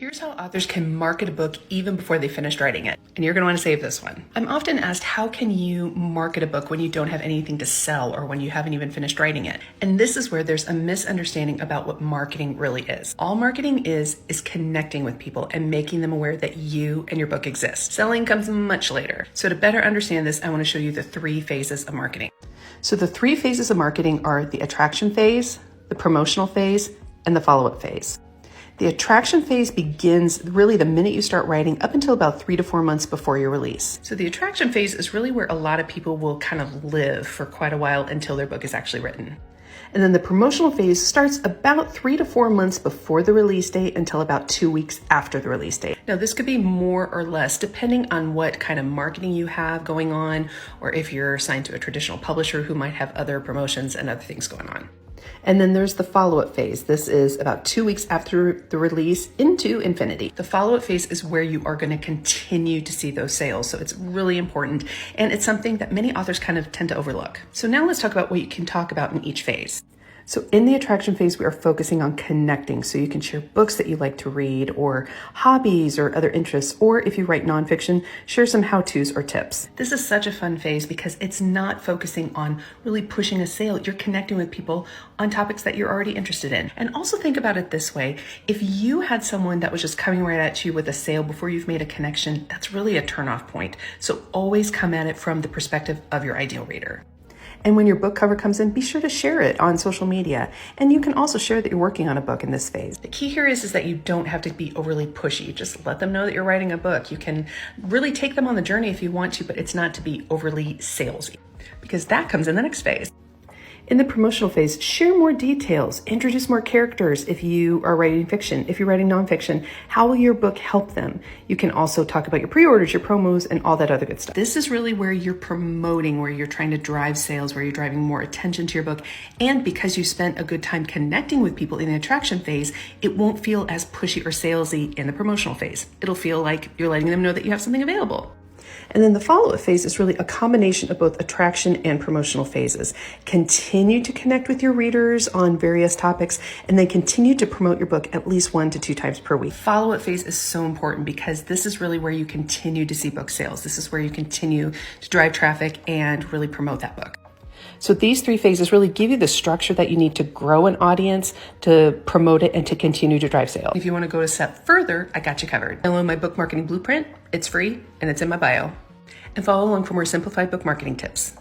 Here's how authors can market a book even before they finished writing it. And you're going to want to save this one. I'm often asked, how can you market a book when you don't have anything to sell or when you haven't even finished writing it? And this is where there's a misunderstanding about what marketing really is. All marketing is connecting with people and making them aware that you and your book exist. Selling comes much later. So to better understand this, I want to show you the 3 phases of marketing. So the 3 phases of marketing are the attraction phase, the promotional phase, and the follow-up phase. The attraction phase begins really the minute you start writing up until about 3 to 4 months before your release. So the attraction phase is really where a lot of people will kind of live for quite a while until their book is actually written. And then the promotional phase starts about 3 to 4 months before the release date until about 2 weeks after the release date. Now, this could be more or less depending on what kind of marketing you have going on, or if you're assigned to a traditional publisher who might have other promotions and other things going on. And then there's the follow-up phase. This is about 2 weeks after the release into infinity. The follow-up phase is where you are going to continue to see those sales. So it's really important. And it's something that many authors kind of tend to overlook. So now let's talk about what you can talk about in each phase. So in the attraction phase, we are focusing on connecting. So you can share books that you like to read or hobbies or other interests, or if you write nonfiction, share some how-tos or tips. This is such a fun phase because it's not focusing on really pushing a sale. You're connecting with people on topics that you're already interested in. And also think about it this way. If you had someone that was just coming right at you with a sale before you've made a connection, that's really a turnoff point. So always come at it from the perspective of your ideal reader. And when your book cover comes in, be sure to share it on social media. And you can also share that you're working on a book in this phase. The key here is that you don't have to be overly pushy. Just let them know that you're writing a book. You can really take them on the journey if you want to, but it's not to be overly salesy, because that comes in the next phase. In the promotional phase, share more details, introduce more characters if you are writing fiction. If you're writing nonfiction, how will your book help them? You can also talk about your pre-orders, your promos, and all that other good stuff. This is really where you're promoting, where you're trying to drive sales, where you're driving more attention to your book. And because you spent a good time connecting with people in the attraction phase, it won't feel as pushy or salesy in the promotional phase. It'll feel like you're letting them know that you have something available. And then the follow-up phase is really a combination of both attraction and promotional phases. Continue to connect with your readers on various topics, and then continue to promote your book at least 1 to 2 times per week. Follow-up phase is so important because this is really where you continue to see book sales. This is where you continue to drive traffic and really promote that book. So these 3 phases really give you the structure that you need to grow an audience, to promote it, and to continue to drive sales. If you want to go a step further, I got you covered. Download my book marketing blueprint. It's free and it's in my bio. And follow along for more simplified book marketing tips.